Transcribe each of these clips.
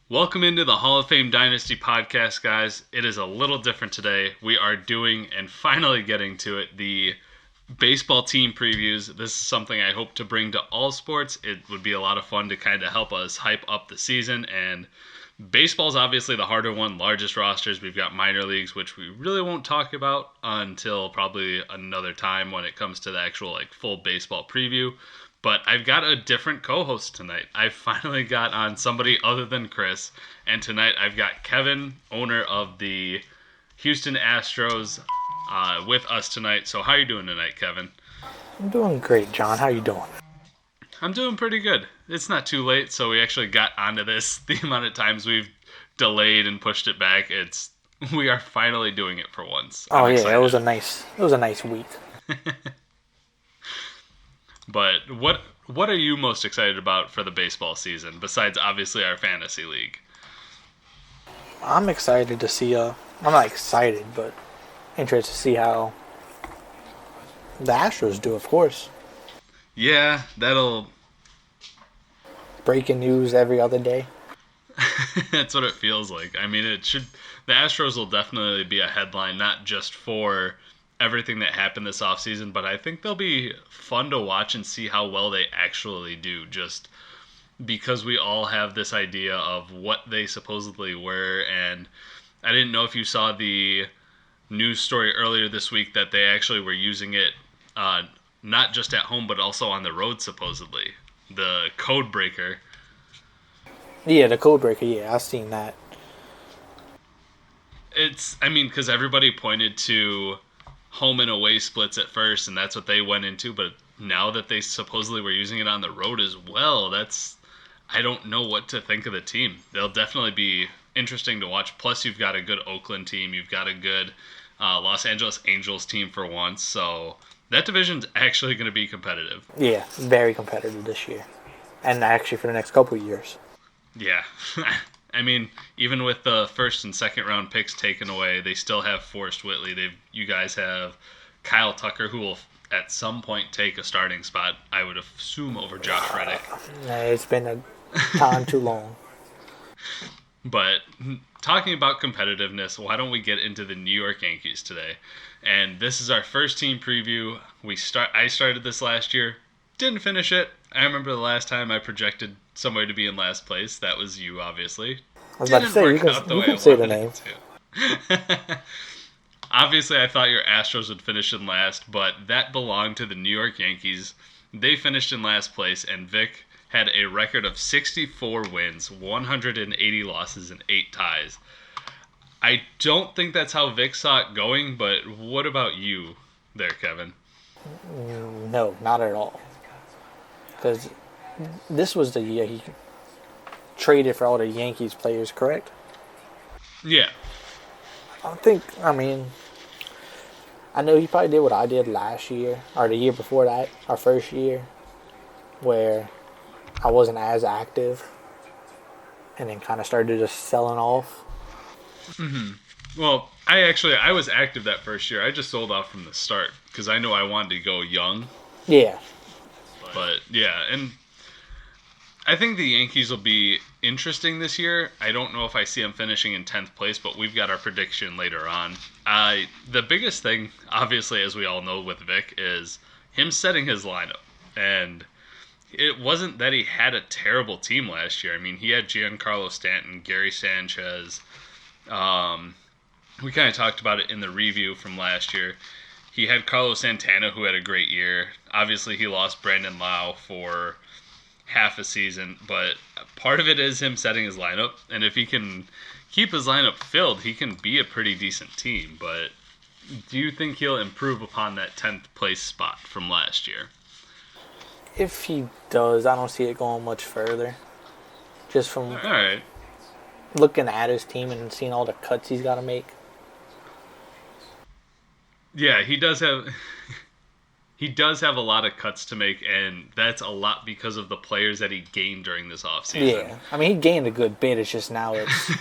Welcome into the Hall of Fame Dynasty podcast, guys. It is a little different today. We are doing and finally getting to it, the baseball team previews. This is something I hope to bring to all sports. It would be a lot of fun to kind of help us hype up the season. And baseball's obviously the harder one, largest rosters. We've got minor leagues, which we really won't talk about until probably another time when it comes to the actual full baseball preview. But I've got a different co-host tonight. I finally got on somebody other than Chris. And tonight I've got Kevin, owner of the Houston Astros, with us tonight. So how are you doing tonight, Kevin? I'm doing great, John. How you doing? I'm doing pretty good. It's not too late, so we actually got onto this. The amount of times we've delayed and pushed it back, we are finally doing it for once. Oh yeah, it was a nice week. But what are you most excited about for the baseball season, besides obviously our fantasy league? I'm excited to see. I'm not excited, but interested to see how the Astros do. Of course, Yeah, that'll. breaking news every other day. That's what it feels like. I mean, it should. The Astros will definitely be a headline, not just for everything that happened this offseason, but I think they'll be fun to watch and see how well they actually do. Just because we all have this idea of what they supposedly were, and I didn't know if you saw the news story earlier this week that they actually were using it not just at home but also on the road, supposedly. The code breaker. Yeah, the code breaker. Yeah, I've seen that. Because everybody pointed to home and away splits at first, and that's what they went into, but now that they supposedly were using it on the road as well, I don't know what to think of the team. They'll definitely be interesting to watch. Plus, you've got a good Oakland team. You've got a good Los Angeles Angels team for once. So that division's actually going to be competitive. Yeah, very competitive this year, and actually for the next couple of years. Yeah. I mean, even with the first and second round picks taken away, they still have Forrest Whitley. You guys have Kyle Tucker, who will at some point take a starting spot, I would assume, over Josh Reddick. It's been a time too long. But talking about competitiveness, why don't we get into the New York Yankees today? And this is our first team preview. I started this last year, didn't finish it. I remember the last time I projected somebody to be in last place. That was you, obviously. I was about to say, you can say the name. Obviously, I thought your Astros would finish in last, but that belonged to the New York Yankees. They finished in last place, and Vick had a record of 64 wins, 180 losses, and 8 ties. I don't think that's how Vick saw it going, but what about you there, Kevin? No, not at all. Because this was the year he traded for all the Yankees players, correct? Yeah. I know he probably did what I did last year, or the year before that, our first year, where I wasn't as active, and then kind of started just selling off. Mm-hmm. Well, I was active that first year. I just sold off from the start, because I know I wanted to go young. Yeah. But, yeah, and I think the Yankees will be interesting this year. I don't know if I see them finishing in 10th place, but we've got our prediction later on. The biggest thing, obviously, as we all know with Vick, is him setting his lineup. And it wasn't that he had a terrible team last year. I mean, he had Giancarlo Stanton, Gary Sanchez. We kind of talked about it in the review from last year. He had Carlos Santana, who had a great year. Obviously, he lost Brandon Lau for half a season, but part of it is him setting his lineup, and if he can keep his lineup filled, he can be a pretty decent team. But do you think he'll improve upon that 10th place spot from last year? If he does, I don't see it going much further. Just from All right. looking at his team and seeing all the cuts he's got to make. Yeah, he does have a lot of cuts to make, and that's a lot because of the players that he gained during this offseason. Yeah. I mean, he gained a good bit. It's just now it's,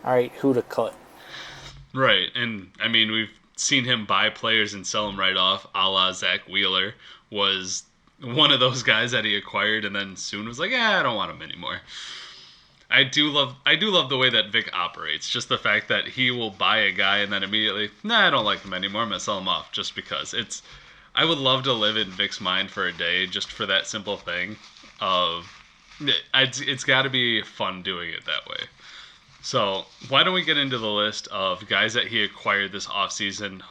all right, who to cut. Right, and I mean, we've seen him buy players and sell them right off, a la Zach Wheeler was one of those guys that he acquired and then soon was like, I don't want him anymore. I do love the way that Vick operates. Just the fact that he will buy a guy and then immediately, nah, I don't like him anymore. I'm gonna sell him off just because. I would love to live in Vick's mind for a day just for that simple thing of it's got to be fun doing it that way. So why don't we get into the list of guys that he acquired this offseason?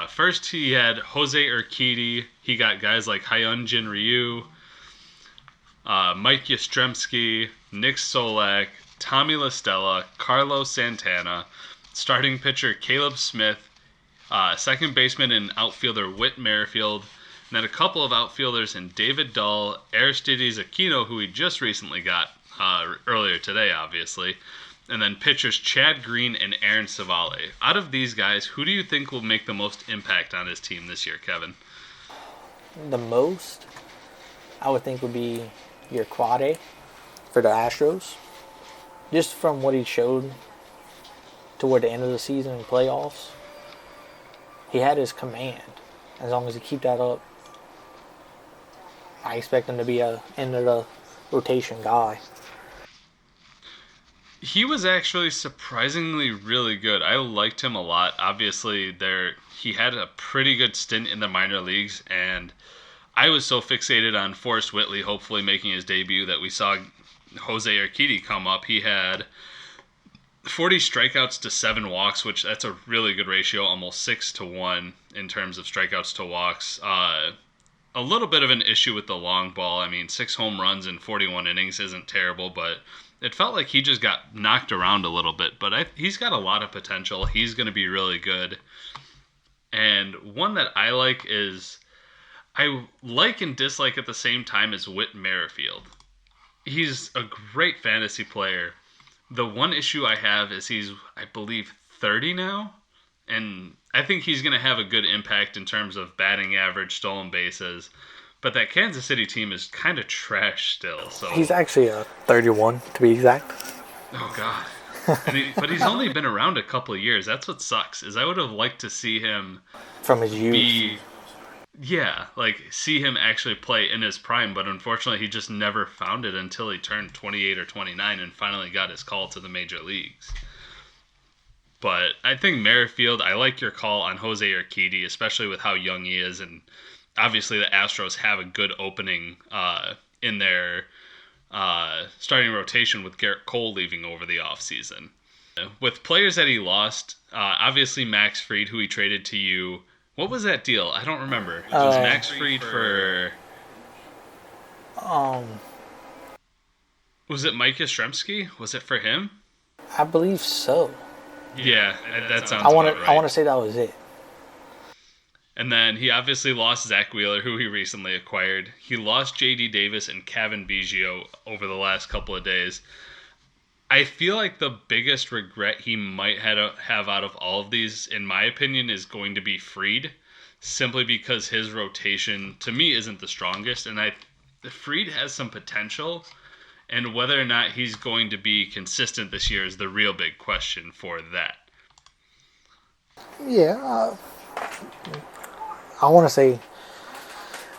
First, he had Jose Urquidy. He got guys like Hyunjin Ryu, Mike Yastrzemski, Nick Solak, Tommy LaStella, Carlos Santana, starting pitcher Caleb Smith, second baseman and outfielder Whit Merrifield, and then a couple of outfielders in David Dahl, Aristides Aquino, who he just recently got earlier today, obviously, and then pitchers Chad Green and Aaron Savale. Out of these guys, who do you think will make the most impact on his team this year, Kevin? The most, I would think, would be your Quade for the Astros. Just from what he showed toward the end of the season in playoffs, he had his command. As long as he keep that up, I expect him to be a end of the rotation guy. He was actually surprisingly really good. I liked him a lot. Obviously, he had a pretty good stint in the minor leagues, and I was so fixated on Forrest Whitley hopefully making his debut that we saw Jose Urquidy come up. He had 40 strikeouts to 7 walks, which that's a really good ratio, almost 6-1 in terms of strikeouts to walks. A little bit of an issue with the long ball. I mean, 6 home runs in 41 innings isn't terrible, but it felt like he just got knocked around a little bit. But he's got a lot of potential. He's going to be really good. And one that I like and dislike at the same time is Whit Merrifield. He's a great fantasy player. The one issue I have is he's, I believe, 30 now. And I think he's going to have a good impact in terms of batting average, stolen bases. But that Kansas City team is kind of trash still. So He's actually 31, to be exact. Oh, God. But he's only been around a couple of years. That's what sucks, is I would have liked to see him From his youth. see him actually play in his prime, but unfortunately he just never found it until he turned 28 or 29 and finally got his call to the major leagues. But I think Merrifield, I like your call on Jose Urquidy, especially with how young he is, and obviously the Astros have a good opening in their starting rotation with Garrett Cole leaving over the offseason. With players that he lost, obviously Max Fried, who he traded to you. What was that deal? I don't remember. It was Max Fried for... Was it Mike Yastrzemski? Was it for him? I believe so. Yeah, that sounds I want about right. to say that was it. And then he obviously lost Zach Wheeler, who he recently acquired. He lost J.D. Davis and Kevin Biggio over the last couple of days. I feel like the biggest regret he might have out of all of these, in my opinion, is going to be Fried, simply because his rotation, to me, isn't the strongest. And Fried has some potential, and whether or not he's going to be consistent this year is the real big question for that. Yeah, I want to say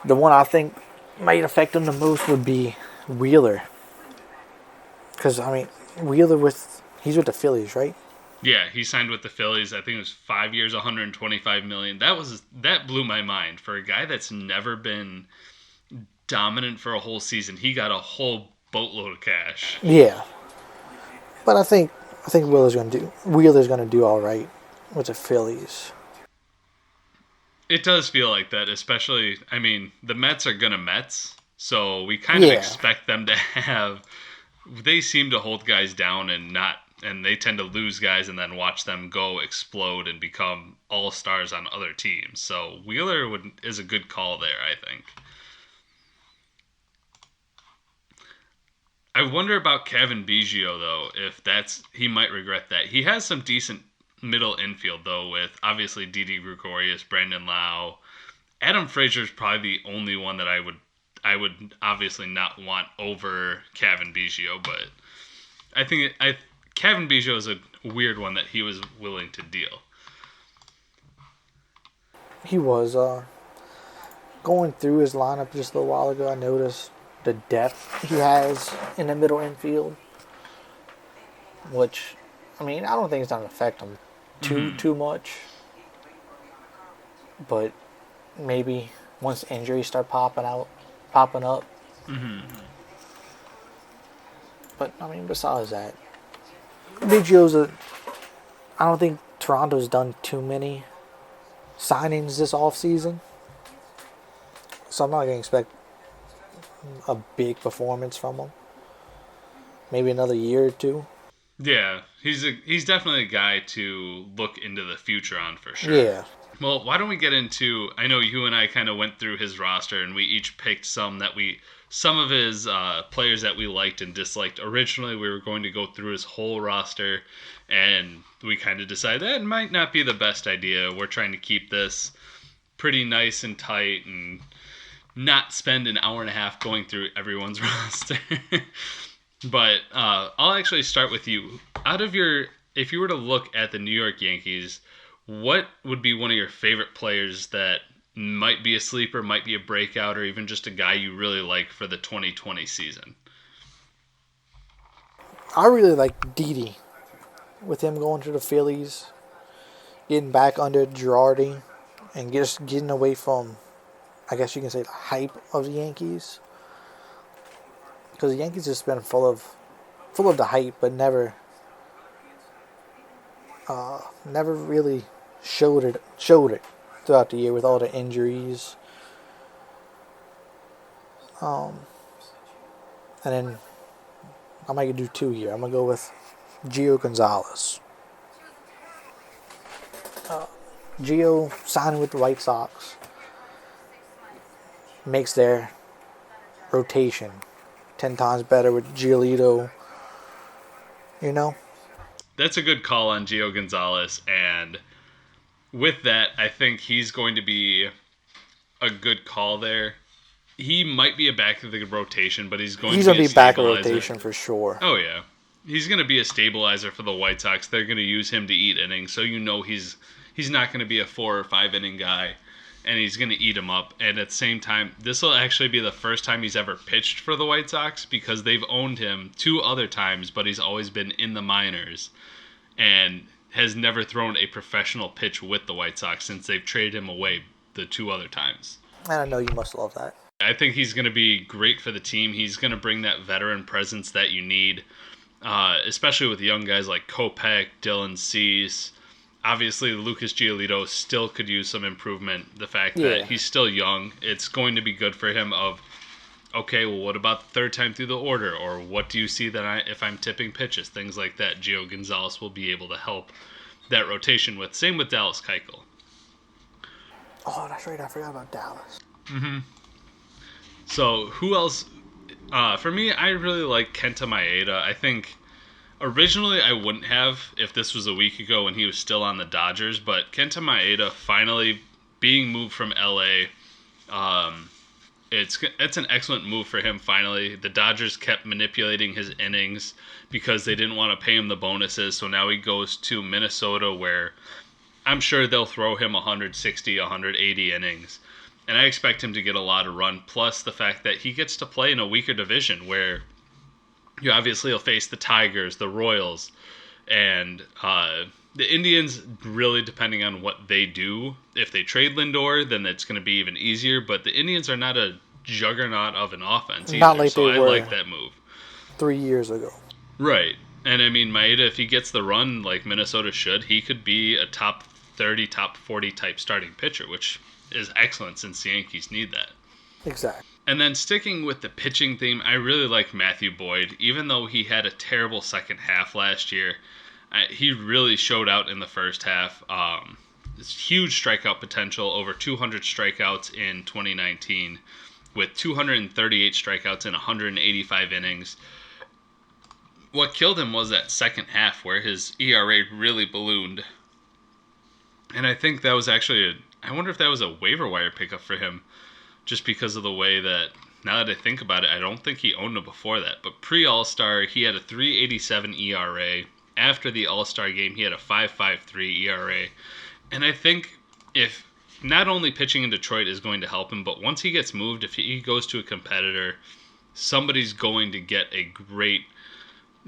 the one I think might affect him the most would be Wheeler. Because, I mean, Wheeler he's with the Phillies, right? Yeah, he signed with the Phillies. I think it was 5 years, $125 million. That blew my mind. For a guy that's never been dominant for a whole season, he got a whole boatload of cash. Yeah, but I think Wheeler's gonna do all right with the Phillies. It does feel like that, especially. I mean, the Mets are gonna Mets, so we kind of expect them to have. They seem to hold guys down and they tend to lose guys and then watch them go explode and become all-stars on other teams. So Wheeler is a good call there, I think. I wonder about Kevin Biggio, though, if he might regret that. He has some decent middle infield, though, with obviously Didi Gregorius, Brandon Lau. Adam Frazier's probably the only one that I would obviously not want over Kevin Biggio, but I think Kevin Biggio is a weird one that he was willing to deal. He was going through his lineup just a little while ago. I noticed the depth he has in the middle infield. which, I mean, I don't think it's going to affect him too much. But maybe once injuries start popping up. But I mean, besides that, Big Gio's I don't think Toronto's done too many signings this offseason. So I'm not going to expect a big performance from him. Maybe another year or two. Yeah, he's definitely a guy to look into the future on for sure. Yeah. Well, why don't we get into? I know you and I kind of went through his roster, and we each picked some of his players that we liked and disliked. Originally, we were going to go through his whole roster, and we kind of decided that might not be the best idea. We're trying to keep this pretty nice and tight, and not spend an hour and a half going through everyone's roster. But I'll actually start with you. If you were to look at the New York Yankees, what would be one of your favorite players that might be a sleeper, might be a breakout, or even just a guy you really like for the 2020 season? I really like Didi. With him going to the Phillies, getting back under Girardi, and just getting away from, I guess you can say, the hype of the Yankees. Because the Yankees just been full of the hype, but never really showed it throughout the year with all the injuries. And then I might do two here. I'm gonna go with Gio Gonzalez. Gio signing with the White Sox makes their rotation 10 times better with Giolito. You know? That's a good call on Gio Gonzalez, and with that, I think he's going to be a good call there. He might be a back of the rotation, but he's going to be back of rotation for sure. Oh, yeah. He's going to be a stabilizer for the White Sox. They're going to use him to eat innings, so you know he's not going to be a 4 or 5 inning guy, and he's going to eat him up. And at the same time, this will actually be the first time he's ever pitched for the White Sox, because they've owned him 2 other times, but he's always been in the minors and has never thrown a professional pitch with the White Sox since they've traded him away the 2 other times. And I know you must love that. I think he's going to be great for the team. He's going to bring that veteran presence that you need, especially with young guys like Kopech, Dylan Cease. Obviously, Lucas Giolito still could use some improvement. The fact that he's still young, it's going to be good for him okay, well, what about the third time through the order? Or what do you see if I'm tipping pitches? Things like that. Gio Gonzalez will be able to help that rotation with. Same with Dallas Keuchel. Oh, that's right. I forgot about Dallas. Mm-hmm. So, who else? For me, I really like Kenta Maeda. I think originally I wouldn't have if this was a week ago when he was still on the Dodgers, but Kenta Maeda finally being moved from LA, it's an excellent move for him finally. The Dodgers kept manipulating his innings because they didn't want to pay him the bonuses, so now he goes to Minnesota where I'm sure they'll throw him 160, 180 innings. And I expect him to get a lot of run, plus the fact that he gets to play in a weaker division where you obviously will face the Tigers, the Royals, and the Indians, really depending on what they do. If they trade Lindor, then it's going to be even easier, but the Indians are not a juggernaut of an offense either, so I like that move. 3 years ago. Right. And I mean, Maeda, if he gets the run like Minnesota should, he could be a top 30, top 40 type starting pitcher, which is excellent since the Yankees need that. Exactly. And then sticking with the pitching theme, I really like Matthew Boyd. Even though he had a terrible second half last year, he really showed out in the first half. This huge strikeout potential, over 200 strikeouts in 2019, with 238 strikeouts in 185 innings. What killed him was that second half where his ERA really ballooned. And I think that was actually I wonder if that was a waiver wire pickup for him, just because of the way that, now that I think about it, I don't think he owned him before that. But pre-All-Star, he had a 3.87 ERA. After the All-Star game, he had a 5.53 ERA. And I think if not only pitching in Detroit is going to help him, but once he gets moved, if he goes to a competitor, somebody's going to get a great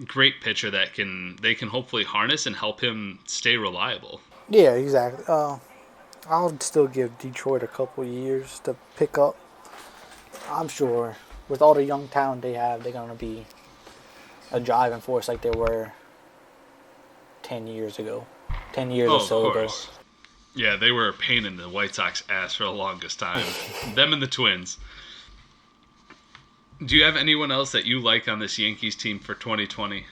great pitcher that they can hopefully harness and help him stay reliable. Yeah, exactly. I'll still give Detroit a couple years to pick up. I'm sure with all the young talent they have, they're gonna be a driving force like they were 10 years ago, 10 years Oh, or of so ago. course. Yeah, they were a pain in the White Sox ass for the longest time. Them and the Twins. Do you have anyone else that you like on this Yankees team for 2020?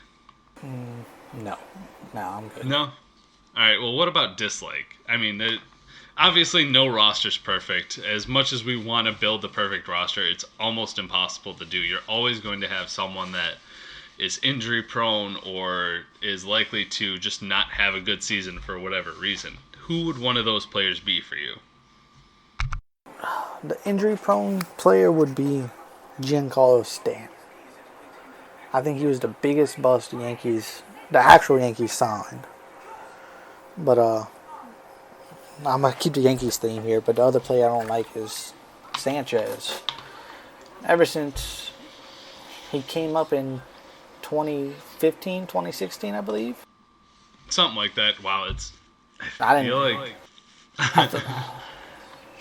No, I'm good. No? All right, well, what about dislike? I mean, obviously no roster's perfect. As much as we want to build the perfect roster, it's almost impossible to do. You're always going to have someone that is injury prone or is likely to just not have a good season for whatever reason. Who would one of those players be for you? The injury-prone player would be Giancarlo Stanton. I think he was the biggest bust the actual Yankees signed. But I'm gonna keep the Yankees theme here. But the other player I don't like is Sanchez. Ever since he came up in 2015, 2016, I believe. Something like that. Wow, I feel didn't. like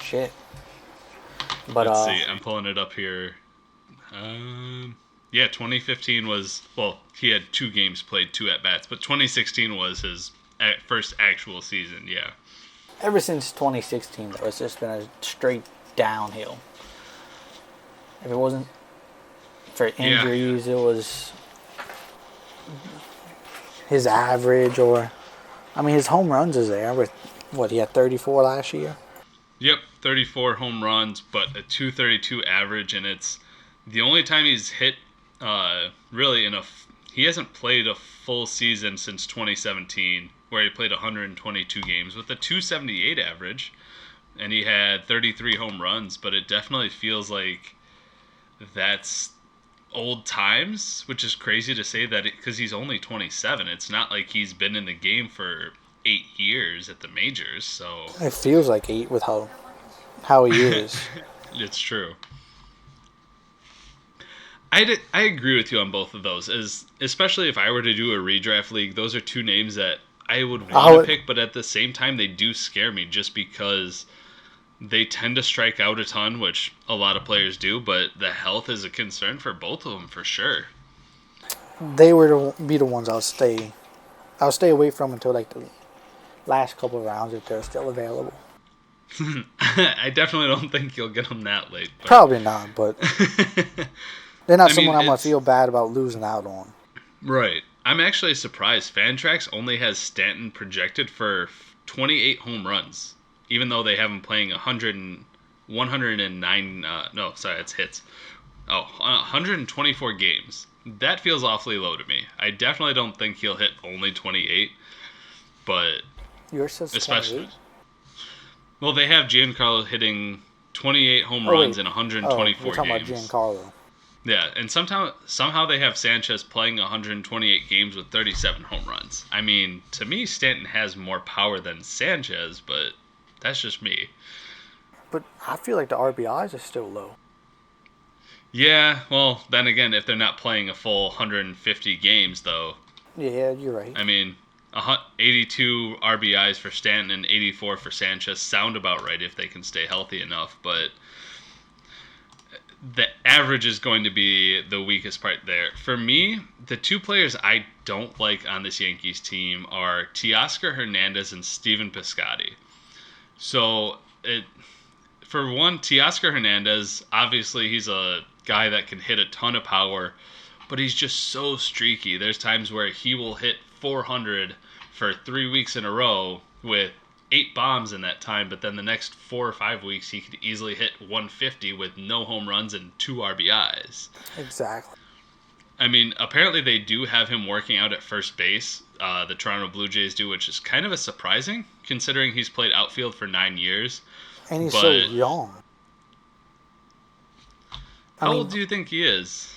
Shit. But let's see. I'm pulling it up here. Yeah, 2015 was, well, he had 2 games played, 2 at bats, but 2016 was his first actual season. Yeah. Ever since 2016, though, it's just been a straight downhill. If it wasn't for injuries, it was his average, or I mean, his home runs is there. With what, he had 34 last year. Yep, 34 home runs, but a 232 average, and it's the only time he's hit really he hasn't played a full season since 2017, where he played 122 games with a 278 average, and he had 33 home runs, but it definitely feels like that's old times, which is crazy to say that because he's only 27. It's not like he's been in the game for 8 years at the majors, so It feels like 8 with how he is. it's true. I agree with you on both of those, especially if I were to do a redraft league. Those are 2 names that I would want to pick, but at the same time, they do scare me just because they tend to strike out a ton, which a lot of players do, but the health is a concern for both of them for sure. They were to be the ones I'll stay away from until like the last couple of rounds if they're still available. I definitely don't think you'll get them that late. But... Probably not, but they're not someone I'm going to feel bad about losing out on. Right. I'm actually surprised. Fantrax only has Stanton projected for 28 home runs, even though they have him playing 109. No, sorry, that's hits. 124 games. That feels awfully low to me. I definitely don't think he'll hit only 28, but Yours says especially 28? Well, they have Giancarlo hitting 28 home runs in 124 you're talking games. about Giancarlo. Yeah, and somehow they have Sanchez playing 128 games with 37 home runs. I mean, to me, Stanton has more power than Sanchez, but that's just me. But I feel like the RBIs are still low. Yeah, well, then again, if they're not playing a full 150 games, though. Yeah, you're right. I mean, 82 RBIs for Stanton and 84 for Sanchez sound about right if they can stay healthy enough, but the average is going to be the weakest part there. For me, the 2 players I don't like on this Yankees team are Teoscar Hernandez and Steven Piscotty. So, for one, Teoscar Hernandez, obviously he's a guy that can hit a ton of power, but he's just so streaky. There's times where he will hit 400 for 3 weeks in a row with 8 bombs in that time, but then the next 4 or 5 weeks he could easily hit 150 with no home runs and 2 RBIs. Exactly. I mean, apparently they do have him working out at first base. The Toronto Blue Jays do, which is kind of a surprising, considering he's played outfield for 9 years. And he's so young. How old do you think he is?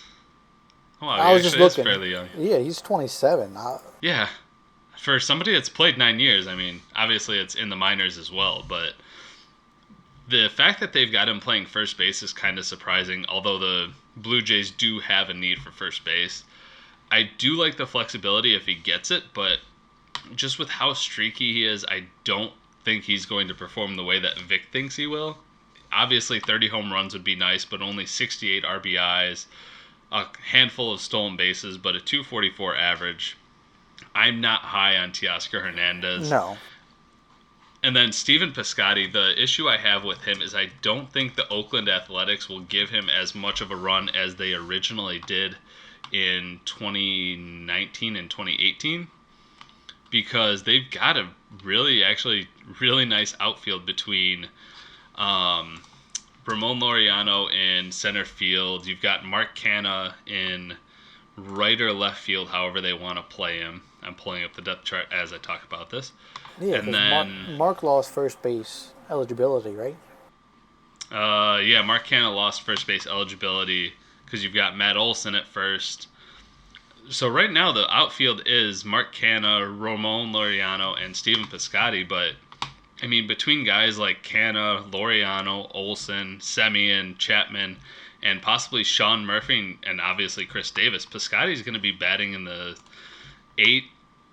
Oh, I was just looking. Fairly young. Yeah, he's 27. Yeah. For somebody that's played 9 years, I mean, obviously it's in the minors as well, but the fact that they've got him playing first base is kind of surprising, although the Blue Jays do have a need for first base. I do like the flexibility if he gets it, but just with how streaky he is, I don't think he's going to perform the way that Vick thinks he will. Obviously, 30 home runs would be nice, but only 68 RBIs, a handful of stolen bases, but a 244 average. I'm not high on Teoscar Hernandez. No. And then Stephen Piscotty, the issue I have with him is I don't think the Oakland Athletics will give him as much of a run as they originally did in 2019 and 2018, because they've got a really nice outfield between Ramon Laureano in center field. You've got Mark Canha in right or left field, however they want to play him. I'm pulling up the depth chart as I talk about this. Yeah, and then Mark lost first base eligibility, right? Mark Canha lost first base eligibility because you've got Matt Olson at first. So right now the outfield is Mark Canha, Ramon Laureano, and Stephen Piscotty, but I mean, between guys like Canha, Laureano, Olson, Semien, Chapman, and possibly Sean Murphy, and obviously Chris Davis, Piscotty's going to be batting in the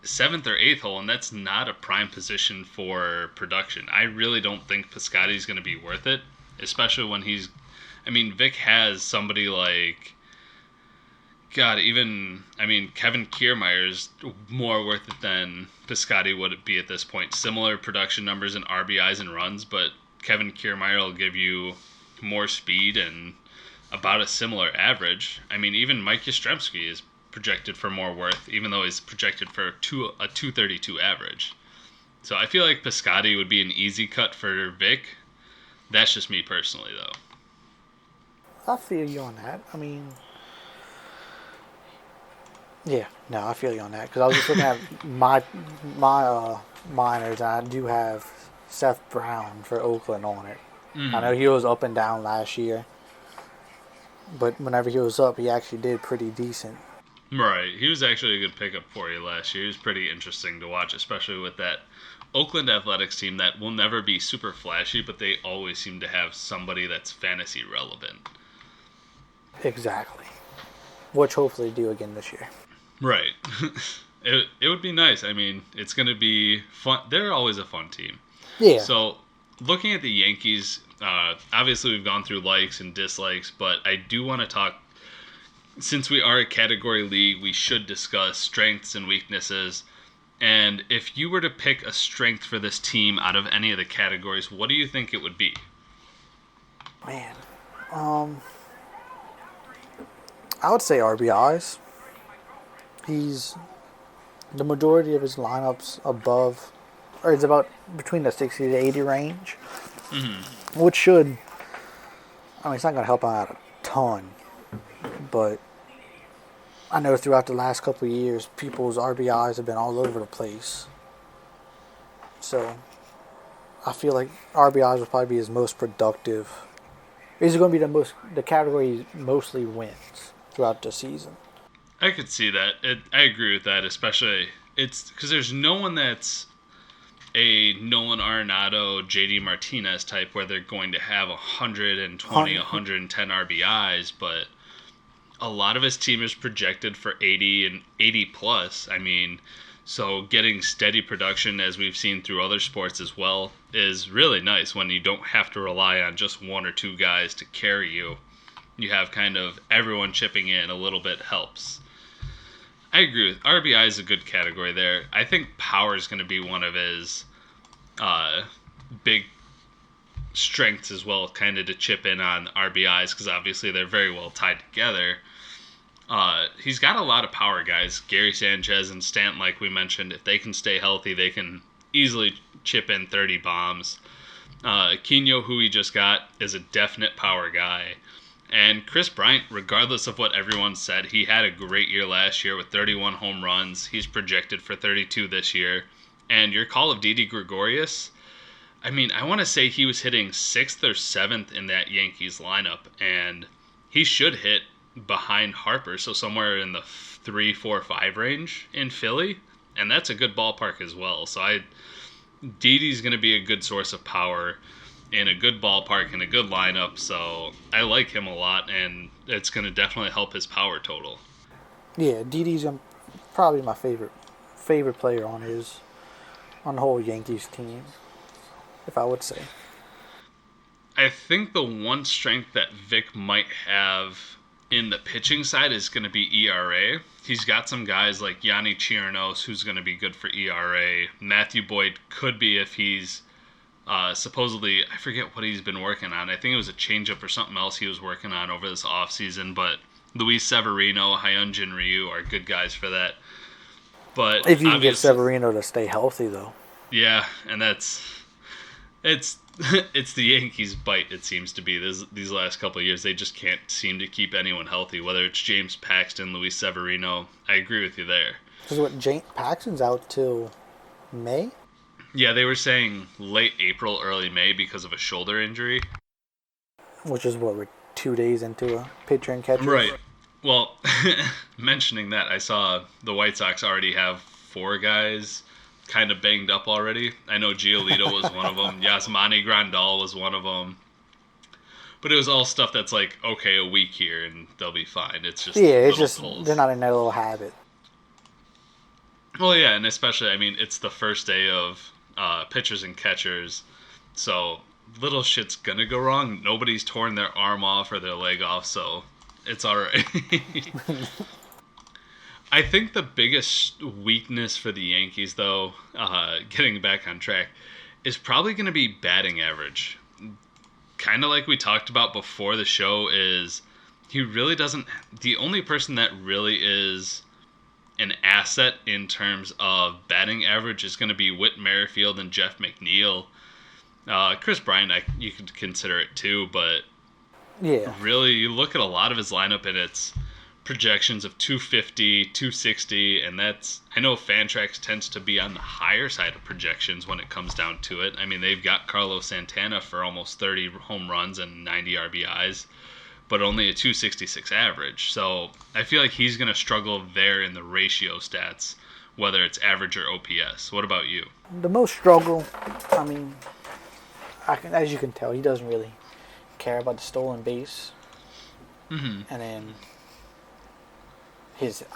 7th or 8th hole, and that's not a prime position for production. I really don't think Piscotty's going to be worth it, especially when Vick has somebody like, Kevin Kiermaier's more worth it than Piscotty would be at this point. Similar production numbers in RBIs and runs, but Kevin Kiermaier will give you more speed and about a similar average. I mean, even Mike Yastrzemski is projected for more worth, even though he's projected for a 232 average. So I feel like Piscotty would be an easy cut for Vick. That's just me personally, though. I feel you on that. I mean, yeah, no, I feel you on that, because I was just looking at my minors, and I do have Seth Brown for Oakland on it. Mm-hmm. I know he was up and down last year, but whenever he was up, he actually did pretty decent. Right. He was actually a good pickup for you last year. He was pretty interesting to watch, especially with that Oakland Athletics team that will never be super flashy, but they always seem to have somebody that's fantasy relevant. Exactly. Which hopefully do again this year. Right. It would be nice. I mean, it's going to be fun. They're always a fun team. Yeah. So, looking at the Yankees, obviously we've gone through likes and dislikes, but I do want to talk, since we are a category league, we should discuss strengths and weaknesses. And if you were to pick a strength for this team out of any of the categories, what do you think it would be? Man, I would say RBIs. He's the majority of his lineups above, or it's about between the 60 to 80 range, which should, it's not going to help out a ton, but I know throughout the last couple of years, people's RBIs have been all over the place. So I feel like RBIs will probably be his most productive. He's going to be the category mostly wins throughout the season. I could see that. I agree with that, especially it's because there's no one that's a Nolan Arenado, JD Martinez type where they're going to have 120, 110 RBIs, but a lot of his team is projected for 80 and 80 plus. So getting steady production, as we've seen through other sports as well, is really nice when you don't have to rely on just one or two guys to carry you. You have kind of everyone chipping in a little bit helps. I agree with RBI is a good category there. I think power is going to be one of his big strengths as well, kind of to chip in on RBIs, because obviously they're very well tied together. He's got a lot of power guys. Gary Sanchez and Stanton, like we mentioned, if they can stay healthy, they can easily chip in 30 bombs. Aquino, who he just got, is a definite power guy. And Chris Bryant, regardless of what everyone said, he had a great year last year with 31 home runs. He's projected for 32 this year. And your call of Didi Gregorius, I want to say he was hitting 6th or 7th in that Yankees lineup. And he should hit behind Harper, so somewhere in the 3, 4, 5 range in Philly. And that's a good ballpark as well. So Didi's going to be a good source of power in a good ballpark and a good lineup, so I like him a lot, and it's going to definitely help his power total. Yeah, Didi's probably my favorite player on the whole Yankees team, if I would say. I think the one strength that Vick might have in the pitching side is going to be ERA. He's got some guys like Yanni Chirinos, who's going to be good for ERA. Matthew Boyd could be if he's supposedly, I forget what he's been working on. I think it was a changeup or something else he was working on over this offseason. But Luis Severino, Hyunjin Ryu are good guys for that. But If you can get obviously, Severino to stay healthy, though. yeah, and it's it's the Yankees' bite. It seems to be these last couple of years. They just can't seem to keep anyone healthy. Whether it's James Paxton, Luis Severino, I agree with you there. Because Paxton's out till May? Yeah, they were saying late April, early May because of a shoulder injury. Which is what, we're 2 days into a pitcher and catcher? Right. Well, mentioning that, I saw the White Sox already have 4 guys kind of banged up already. I know Giolito was one of them. Yasmani Grandal was one of them. But it was all stuff that's like, okay, a week here and they'll be fine. It's just pulls. They're not in that little habit. Well, yeah, and especially, I mean, it's the first day of pitchers and catchers, so little shit's gonna go wrong. Nobody's torn their arm off or their leg off, so it's alright. I think the biggest weakness for the Yankees, though, getting back on track, is probably going to be batting average. Kind of like we talked about before the show, is he really doesn't... The only person that really is an asset in terms of batting average is going to be Whit Merrifield and Jeff McNeil. Chris Bryant, you could consider it too, but yeah, really, you look at a lot of his lineup and it's projections of 250, 260, and that's... I know Fantrax tends to be on the higher side of projections when it comes down to it. I mean, they've got Carlos Santana for almost 30 home runs and 90 RBIs, but only a 266 average. So I feel like he's going to struggle there in the ratio stats, whether it's average or OPS. What about you? The most struggle, I mean, as you can tell, he doesn't really care about the stolen base. Mm-hmm. And then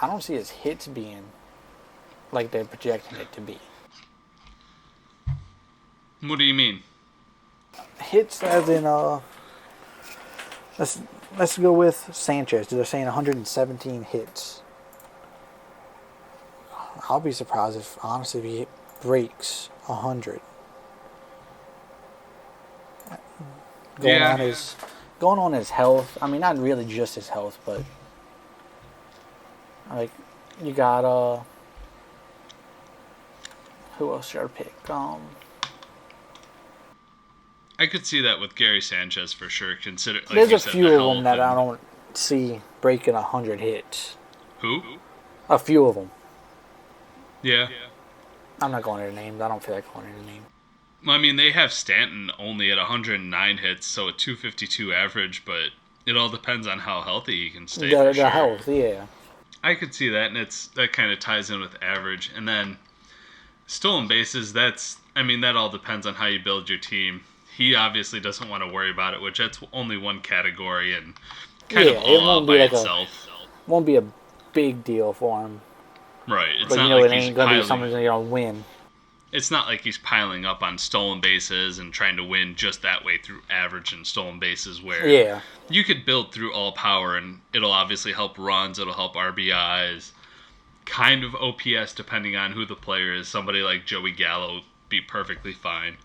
I don't see his hits being like they're projecting it to be. What do you mean? Hits as in let's go with Sanchez. They're saying 117 hits. I'll be surprised if he breaks 100. Going on his health. I mean, not really just his health, but like you got who else should I pick? I could see that with Gary Sanchez for sure. Consider like there's you a said, few the of them that health I don't see breaking 100 hits. Who? A few of them. Yeah. I'm not going into names. I don't feel like going into names. Well, I mean, they have Stanton only at 109 hits, so a 252 average, but it all depends on how healthy he can stay. The health, yeah. I could see that, and that kind of ties in with average. And then stolen bases, that all depends on how you build your team. He obviously doesn't want to worry about it, which that's only one category and kind of all out by itself. Won't be a big deal for him. Right. It's but not it like ain't going to be something you're going to win. It's not like he's piling up on stolen bases and trying to win just that way through average and stolen bases, where you could build through all power and it'll obviously help runs, it'll help RBIs, kind of OPS depending on who the player is. Somebody like Joey Gallo be perfectly fine.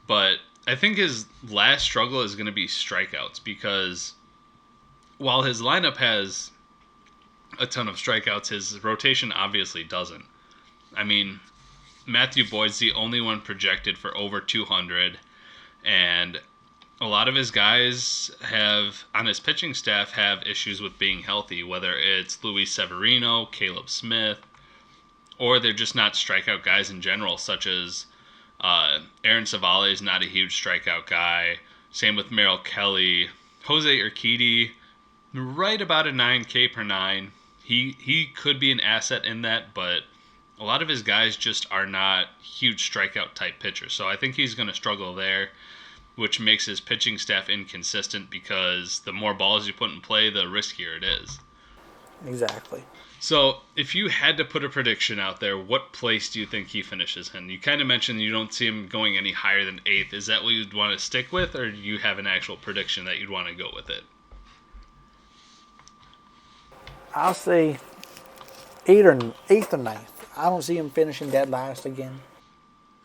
But I think his last struggle is going to be strikeouts, because while his lineup has a ton of strikeouts, his rotation obviously doesn't. I mean, Matthew Boyd's the only one projected for over 200, and a lot of his guys on his pitching staff have issues with being healthy, whether it's Luis Severino, Caleb Smith, or they're just not strikeout guys in general, such as Aaron Savale is not a huge strikeout guy. Same with Merrill Kelly. Jose Urquidy, right about a 9K per 9. He could be an asset in that, but a lot of his guys just are not huge strikeout type pitchers. So I think he's going to struggle there, which makes his pitching staff inconsistent, because the more balls you put in play, the riskier it is. Exactly. So, if you had to put a prediction out there, what place do you think he finishes in? You kind of mentioned you don't see him going any higher than 8th. Is that what you'd want to stick with, or do you have an actual prediction that you'd want to go with it? I'll say eighth or ninth. I don't see him finishing dead last again.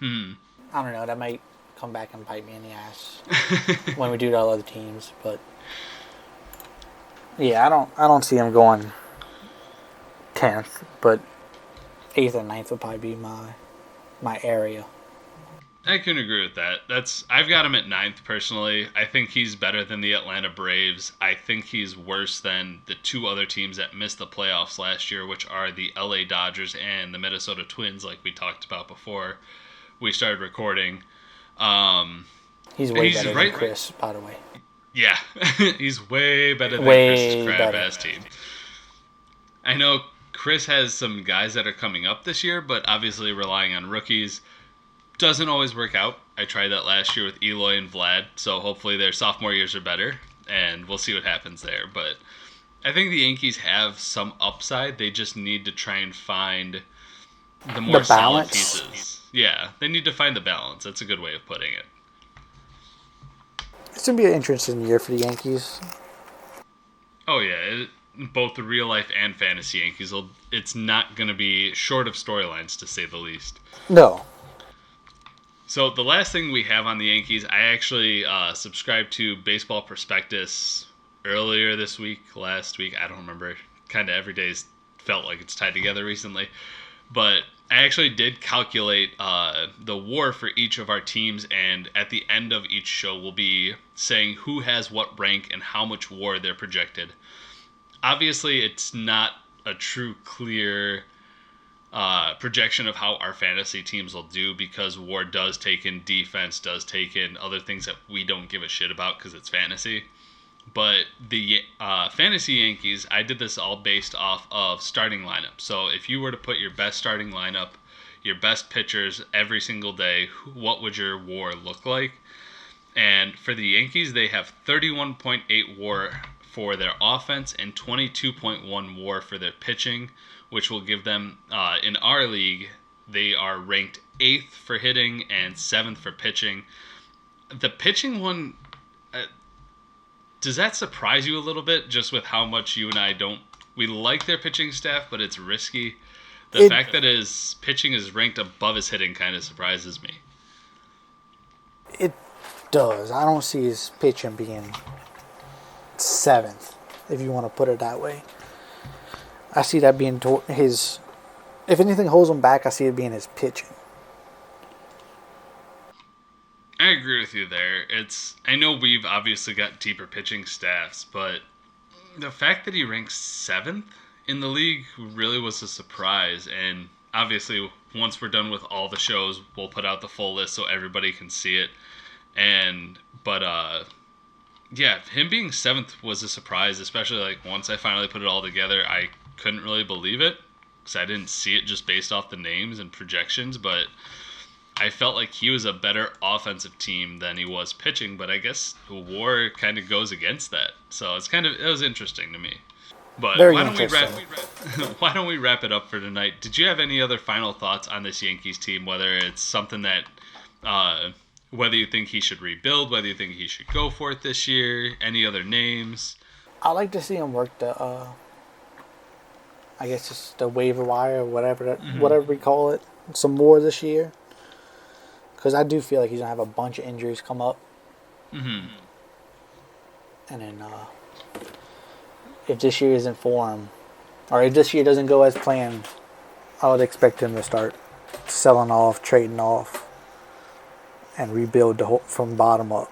I don't know. That might come back and bite me in the ass when we do to all other teams. But yeah, I don't see him going 10th, but 8th or ninth would probably be my area. I can agree with that. I've got him at 9th personally. I think he's better than the Atlanta Braves. I think he's worse than the two other teams that missed the playoffs last year, which are the LA Dodgers and the Minnesota Twins, like we talked about before we started recording. He's way better than Chris, by the way. Yeah, he's way better than Chris's crap-ass team. I know Chris has some guys that are coming up this year, but obviously relying on rookies doesn't always work out. I tried that last year with Eloy and Vlad, so hopefully their sophomore years are better, and we'll see what happens there. But I think the Yankees have some upside. They just need to try and find the more solid pieces. Yeah, they need to find the balance. That's a good way of putting it. It's going to be an interesting year for the Yankees. Oh, yeah. Both the real life and fantasy Yankees, it's not going to be short of storylines, to say the least. No. So the last thing we have on the Yankees, I actually subscribed to Baseball Prospectus earlier this week, last week, I don't remember. Kind of every day's felt like it's tied together recently. But I actually did calculate the WAR for each of our teams, and at the end of each show we'll be saying who has what rank and how much WAR they're projected. Obviously, it's not a true, clear projection of how our fantasy teams will do, because WAR does take in defense, does take in other things that we don't give a shit about because it's fantasy. But the fantasy Yankees, I did this all based off of starting lineup. So if you were to put your best starting lineup, your best pitchers every single day, what would your WAR look like? And for the Yankees, they have 31.8 WAR for their offense and 22.1 WAR for their pitching, which will give them, in our league, they are ranked 8th for hitting and 7th for pitching. The pitching one, does that surprise you a little bit, just with how much you and I we like their pitching staff, but it's risky? The fact that his pitching is ranked above his hitting kind of surprises me. It does. I don't see his pitching being 7th, if you want to put it that way. I see that being his. If anything holds him back, I see it being his pitching. I agree with you there. I know we've obviously got deeper pitching staffs, but the fact that he ranks 7th in the league really was a surprise. And obviously, once we're done with all the shows, we'll put out the full list so everybody can see it. Yeah, him being 7th was a surprise, especially like once I finally put it all together. I couldn't really believe it because I didn't see it just based off the names and projections, but I felt like he was a better offensive team than he was pitching, but I guess WAR kind of goes against that. So it was interesting to me. But why don't we wrap it up for tonight? Did you have any other final thoughts on this Yankees team, whether it's something that whether you think he should rebuild, whether you think he should go for it this year, any other names? I like to see him work the I guess it's the waiver wire or whatever we call it, some more this year. Because I do feel like he's going to have a bunch of injuries come up. Mm-hmm. And then if this year isn't for him, or if this year doesn't go as planned, I would expect him to start selling off, trading off, and rebuild from bottom up.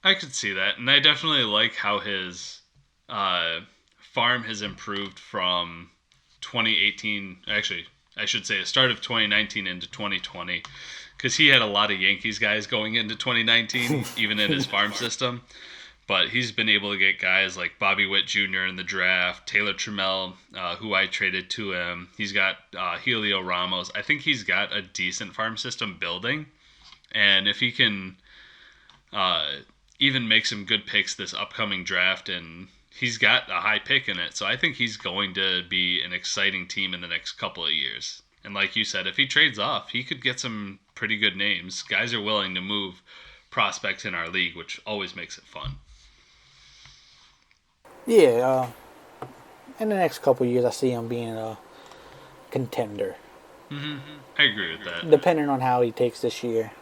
I could see that. And I definitely like how his farm has improved from 2018. Actually, I should say the start of 2019 into 2020. Because he had a lot of Yankees guys going into 2019, even in his farm system. But he's been able to get guys like Bobby Witt Jr. in the draft, Taylor Trammell, who I traded to him. He's got Helio Ramos. I think he's got a decent farm system building. And if he can even make some good picks this upcoming draft, and he's got a high pick in it. So I think he's going to be an exciting team in the next couple of years. And like you said, if he trades off, he could get some pretty good names. Guys are willing to move prospects in our league, which always makes it fun. Yeah, in the next couple of years, I see him being a contender. Mm-hmm. I agree with that. Depending on how he takes this year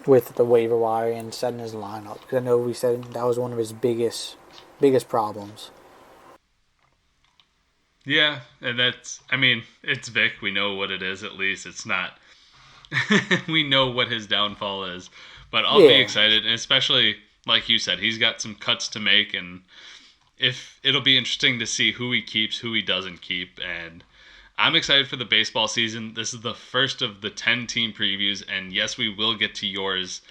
with the waiver wire and setting his lineup. Because I know we said that was one of his biggest problems. Yeah, and it's Vic. We know what it is, at least. It's not. We know what his downfall is. But I'll be excited, and especially, like you said, he's got some cuts to make, and it'll be interesting to see who he keeps, who he doesn't keep, and I'm excited for the baseball season. This is the first of the 10-team previews, and yes, we will get to yours,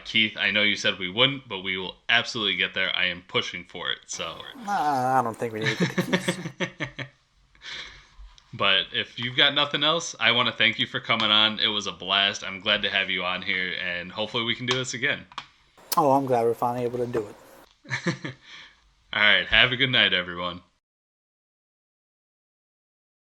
Keith. I know you said we wouldn't, but we will absolutely get there. I am pushing for it. So I don't think we need to get to Keith. But if you've got nothing else, I want to thank you for coming on. It was a blast. I'm glad to have you on here, and hopefully we can do this again. Oh, I'm glad we're finally able to do it. All right. Have a good night, everyone.